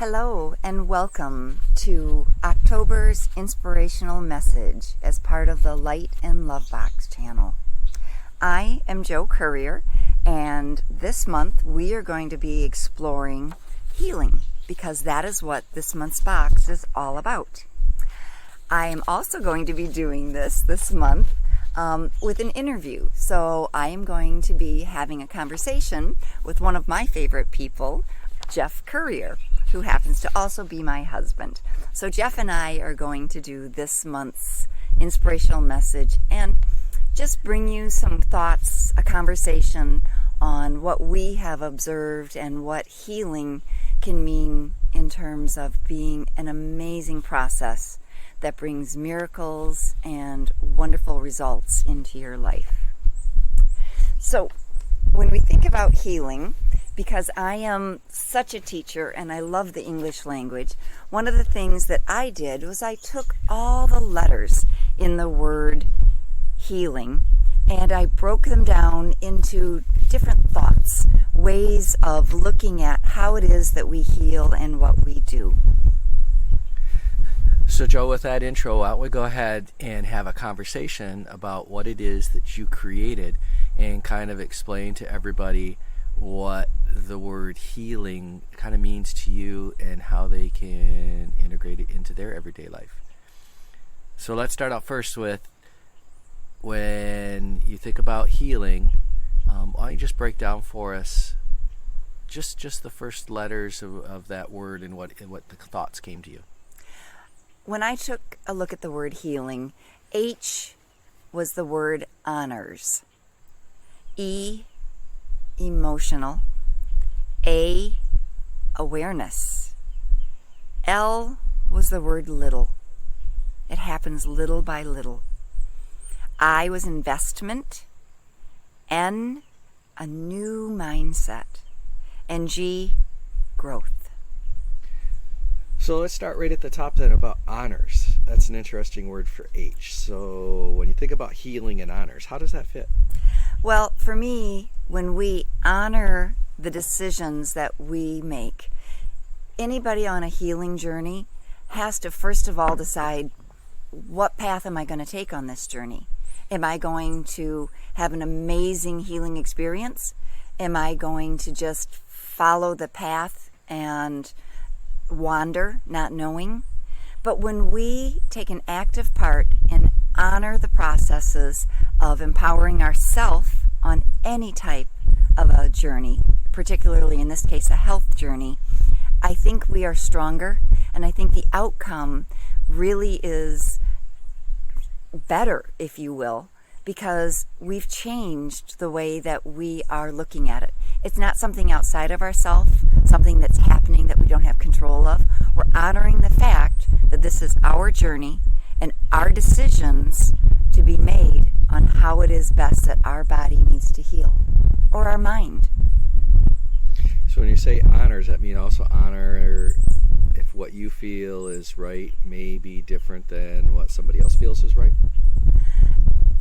Hello and welcome to October's inspirational message as part of the Light and Love Box channel. I am Jo Currier, and this month we are going to be exploring healing because that is what this month's box is all about. I am also going to be doing this month with an interview. So I am going to be having a conversation with one of my favorite people, Jeff Currier, who happens to also be my husband. So Jeff and I are going to do this month's inspirational message and just bring you some thoughts, a conversation on what we have observed and what healing can mean in terms of being an amazing process that brings miracles and wonderful results into your life. So when we think about healing, because I am such a teacher and I love the English language, one of the things that I did was I took all the letters in the word healing and I broke them down into different thoughts, ways of looking at how it is that we heal and what we do. So Jo, with that intro, why don't we go ahead and have a conversation about what it is that you created and kind of explain to everybody what the word healing kind of means to you and how they can integrate it into their everyday life. So let's start out first with, when you think about healing, why don't you just break down for us just the first letters of that word and what the thoughts came to you. When I took a look at the word healing, H was the word honors. E, emotional. A, awareness. L was the word little. It happens little by little. I was investment. N, a new mindset. And G, growth. So let's start right at the top then about honors. That's an interesting word for H. So when you think about healing and honors, how does that fit? Well, for me, when we honor the decisions that we make, anybody on a healing journey has to first of all decide, what path am I going to take on this journey? Am I going to have an amazing healing experience? Am I going to just follow the path and wander, not knowing? But when we take an active part and honor the processes of empowering ourselves on any type of a journey, particularly in this case a health journey, I think we are stronger, and I think the outcome really is better, if you will, because we've changed the way that we are looking at it. It's not something outside of ourselves, something that's happening that we don't have control of. We're honoring the fact that this is our journey and our decisions to be made on how it is best that our body needs to heal, or our mind. So when you say honors, that mean also honor if what you feel is right may be different than what somebody else feels is right?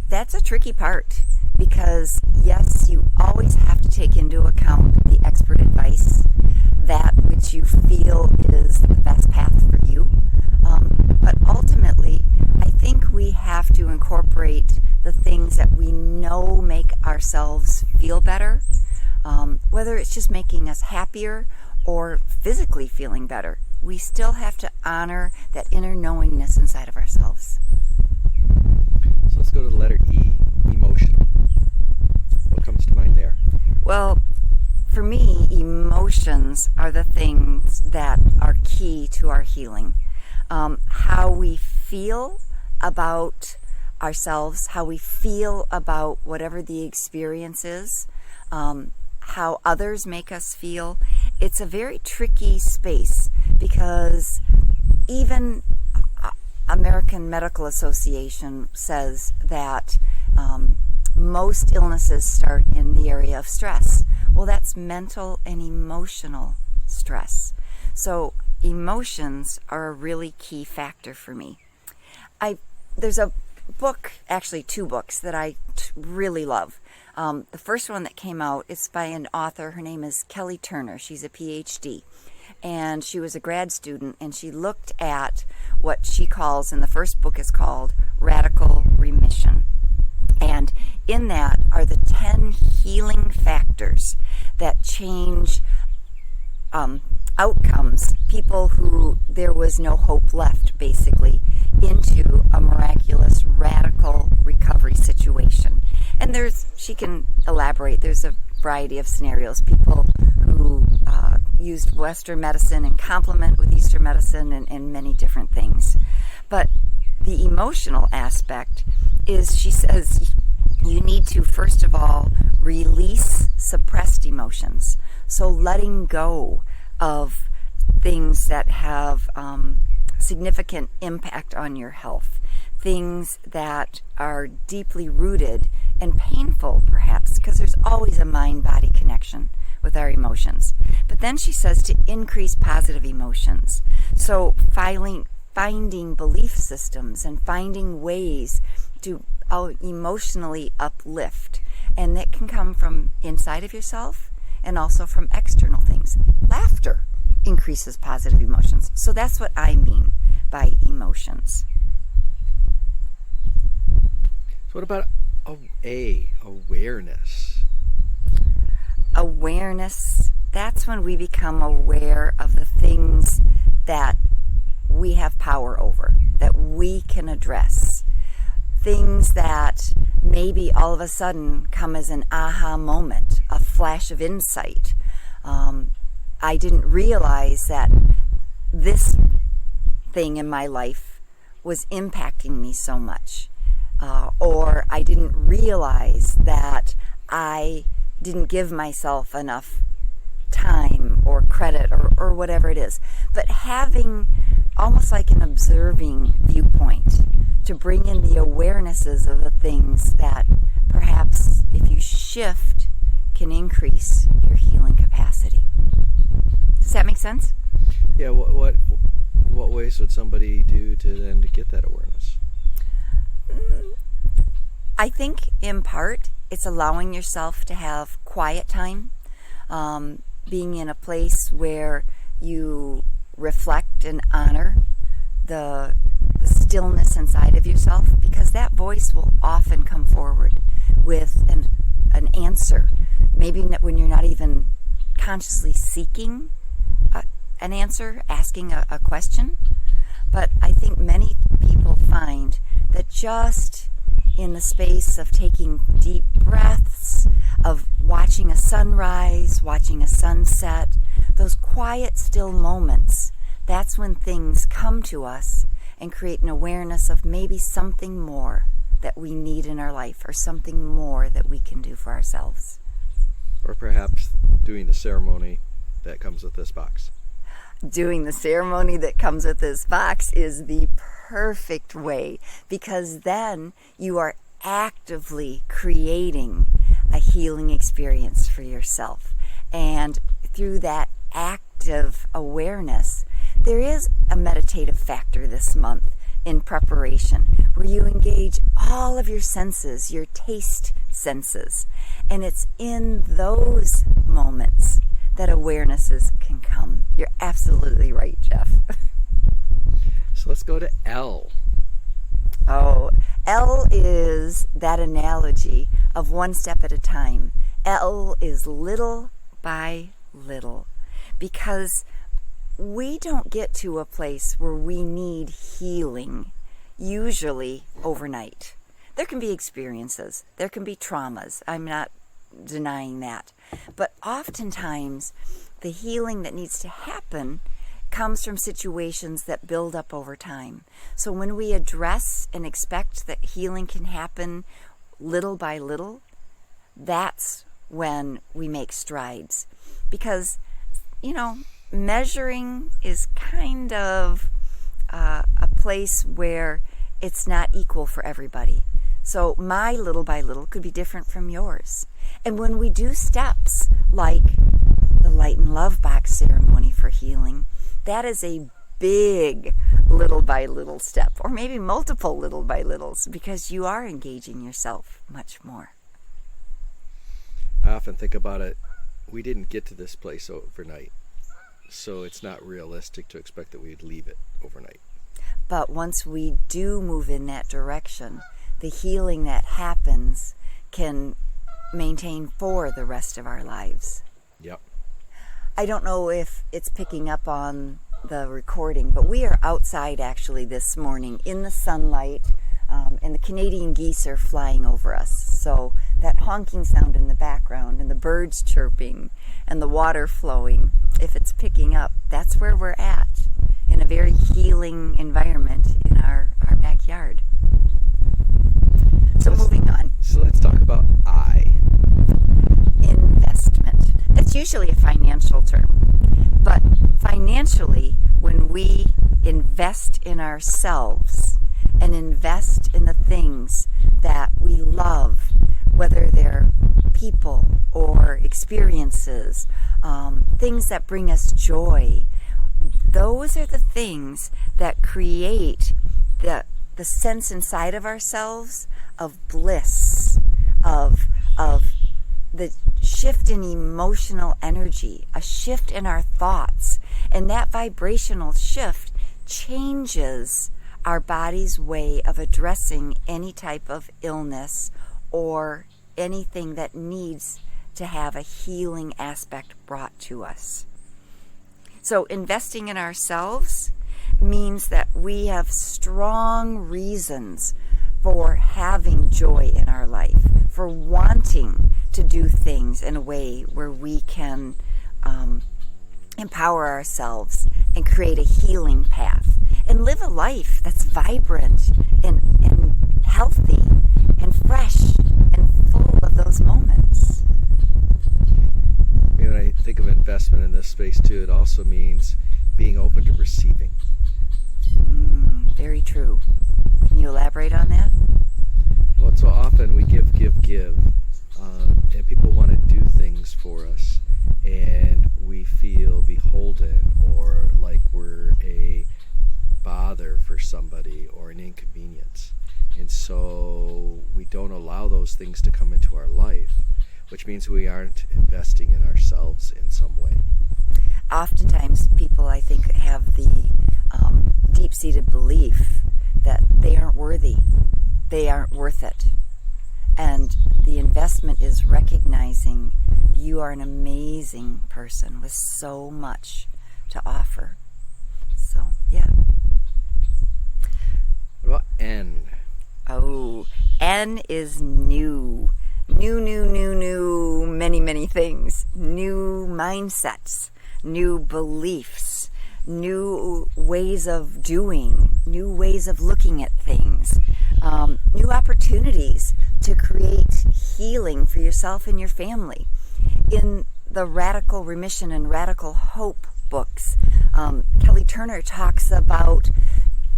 That's a tricky part, because yes, you always have to take into account the expert advice, that which you feel is the best path for you. But ultimately, I think we have to incorporate the things that we know make ourselves feel better, whether it's just making us happier or physically feeling better. We still have to honor that inner knowingness inside of ourselves. So let's go to the letter E, emotional. What comes to mind there? Well, for me, emotions are the things that are key to our healing. How we feel about ourselves, how we feel about whatever the experience is, how others make us feel. It's a very tricky space, because even American Medical Association says that most illnesses start in the area of stress. Well, that's mental and emotional stress. So emotions are a really key factor for me. There's a book, actually two books, that I really love. The first one that came out is by an author. Her name is Kelly Turner. She's a PhD. and she was a grad student, and she looked at what she calls, and the first book is called Radical Remission. And in that are the 10 healing factors that change outcomes, people who there was no hope left, basically, into a miraculous, radical recovery situation. And she can elaborate, there's a variety of scenarios. People who used Western medicine and complement with Eastern medicine and many different things. But the emotional aspect is, she says, you need to, first of all, release suppressed emotions. So letting go of things that have significant impact on your health, things that are deeply rooted and painful, perhaps, because there's always a mind-body connection with our emotions. But then she says to increase positive emotions. So finding belief systems and finding ways to emotionally uplift. And that can come from inside of yourself and also from external things. Laughter increases positive emotions. So that's what I mean by emotions. So what about awareness? Awareness, that's when we become aware of the things that we have power over, that we can address. Things that maybe all of a sudden come as an aha moment, a flash of insight. I didn't realize that this thing in my life was impacting me so much. Or I didn't realize that I didn't give myself enough time or credit or whatever it is. But having almost like an observing viewpoint to bring in the awarenesses of the things that perhaps if you shift can increase your healing capacity. Does that make sense? Yeah, what ways would somebody do to get that awareness? I think in part it's allowing yourself to have quiet time, being in a place where you reflect and honor the stillness inside of yourself, because that voice will often come forward with an answer, maybe when you're not even consciously seeking an answer, asking a question. But I think many people find that just in the space of taking deep breaths, of watching a sunrise, watching a sunset, those quiet, still moments, that's when things come to us and create an awareness of maybe something more that we need in our life, or something more that we can do for ourselves. Or perhaps doing the ceremony that comes with this box. Doing the ceremony that comes with this box is the perfect way, because then you are actively creating a healing experience for yourself. And through that active awareness, there is a meditative factor this month in preparation where you engage all of your senses, your taste senses. And it's in those moments that awarenesses can come. You're absolutely right, Jeff. So let's go to L. Oh, L is that analogy of one step at a time. L is little by little, because we don't get to a place where we need healing usually overnight. There can be experiences, there can be traumas. I'm not denying that. But oftentimes, the healing that needs to happen comes from situations that build up over time. So when we address and expect that healing can happen little by little, that's when we make strides. Because, measuring is kind of a place where it's not equal for everybody. So my little by little could be different from yours. And when we do steps like the Light and Love Box ceremony for healing, that is a big little by little step, or maybe multiple little by littles, because you are engaging yourself much more. I often think about it, we didn't get to this place overnight. So it's not realistic to expect that we'd leave it overnight. But once we do move in that direction, the healing that happens can maintain for the rest of our lives. Yep. I don't know if it's picking up on the recording, but we are outside actually this morning in the sunlight, and the Canadian geese are flying over us. So that honking sound in the background and the birds chirping and the water flowing, if it's picking up, that's where we're at, in a very healing environment in our backyard. So moving on. So let's talk about Investment. That's usually a financial term. But financially, when we invest in ourselves and invest in the things that we love, whether they're people or experiences, things that bring us joy, those are the things that create the sense inside of ourselves of bliss, of the shift in emotional energy, a shift in our thoughts. And that vibrational shift changes our body's way of addressing any type of illness or anything that needs to have a healing aspect brought to us. So investing in ourselves means that we have strong reasons for having joy in our life, for wanting to do things in a way where we can empower ourselves and create a healing path and live a life that's vibrant and healthy and fresh and full of those moments. When I think of investment in this space too, it also means being open to receiving. Very true. Can you elaborate on that? Well, so often we give, and people want to do things for us, and we feel beholden or like we're a bother for somebody or an inconvenience. And so we don't allow those things to come into our life, which means we aren't investing in ourselves in some way. Oftentimes people, I think, have the deep-seated belief that they aren't worthy, they aren't worth it. And the investment is recognizing you are an amazing person with so much to offer. So, yeah. What about N? Oh, N is new. New, many things. New mindsets, new beliefs, new ways of doing, new ways of looking at things, new opportunities to create healing for yourself and your family. In the Radical Remission and Radical Hope books, Kelly Turner talks about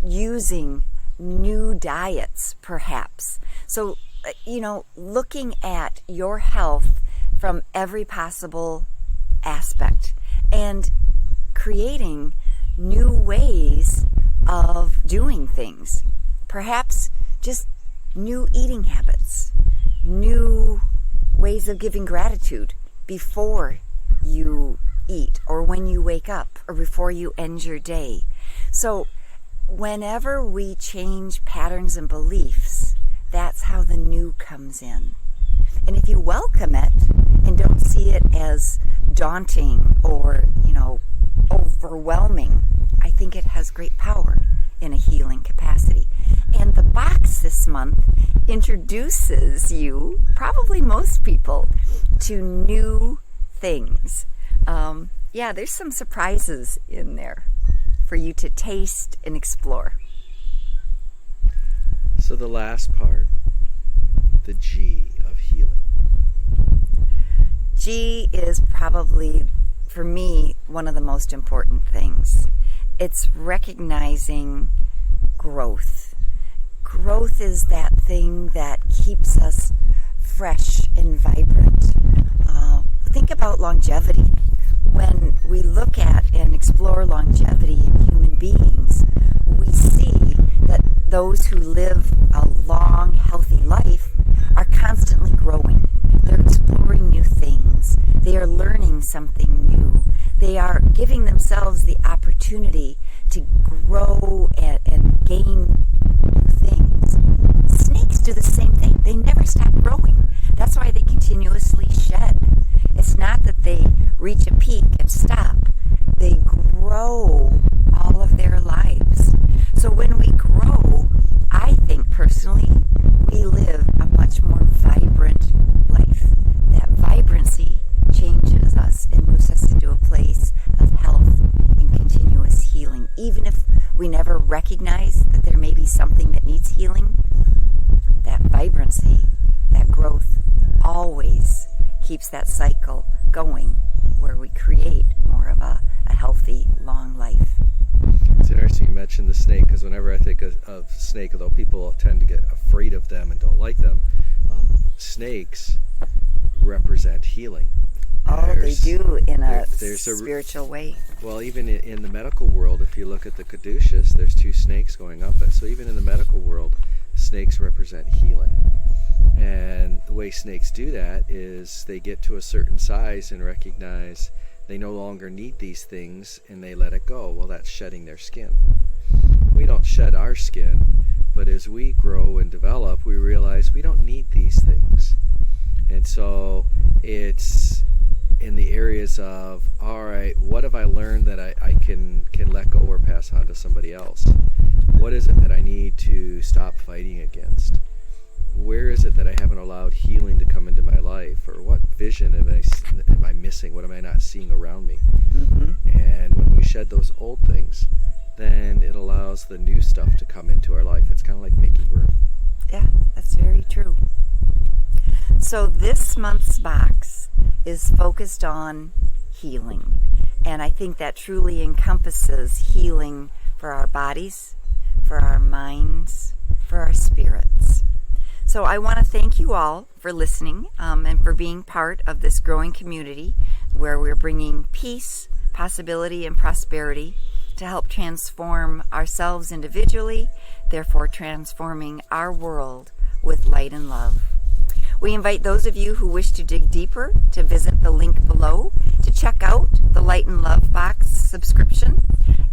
using new diets, perhaps. So, looking at your health from every possible aspect and creating new ways of doing things. Perhaps just new eating habits, new ways of giving gratitude before you eat or when you wake up or before you end your day. So whenever we change patterns and beliefs, that's how the new comes in. And if you welcome it and don't see it as daunting or, overwhelming, I think it has great power in a healing capacity. And the box this month introduces you, probably most people, to new things. There's some surprises in there for you to taste and explore. So the last part, the G of healing. G is probably, for me, one of the most important things. It's recognizing growth. Growth is that thing that keeps us fresh and vibrant. Think about longevity. When we look at and explore longevity in human beings, we see that those who live a long, healthy life are constantly growing. They're exploring new things. They are learning something new. They are giving themselves recognize that there may be something that needs healing, that vibrancy, that growth always keeps that cycle going where we create more of a healthy, long life. It's interesting you mentioned the snake, because whenever I think of snake, although people tend to get afraid of them and don't like them, snakes represent healing. Oh, they do in a spiritual way. Well, even in the medical world, if you look at the caduceus, there's two snakes going up it. So even in the medical world, snakes represent healing. And the way snakes do that is they get to a certain size and recognize they no longer need these things and they let it go. Well, that's shedding their skin. We don't shed our skin, but as we grow and develop, we realize we don't need these things. And so it's in the areas of, all right, what have I learned that I can let go or pass on to somebody else? What is it that I need to stop fighting against? Where is it that I haven't allowed healing to come into my life? Or what vision am I missing? What am I not seeing around me? Mm-hmm. And when we shed those old things, then it allows the new stuff to come into our life. It's kind of like making room. Yeah, that's very true. So this month's box is focused on healing. And I think that truly encompasses healing for our bodies, for our minds, for our spirits. So I want to thank you all for listening and for being part of this growing community where we're bringing peace, possibility, and prosperity to help transform ourselves individually, therefore transforming our world with light and love. We invite those of you who wish to dig deeper to visit the link below to check out the Light and Love Box subscription.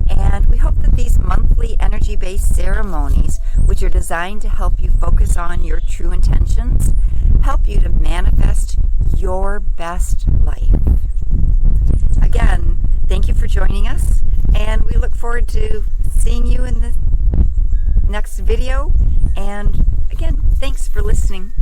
And we hope that these monthly energy-based ceremonies, which are designed to help you focus on your true intentions, help you to manifest your best life. Again, thank you for joining us, and we look forward to seeing you in the next video. And again, thanks for listening.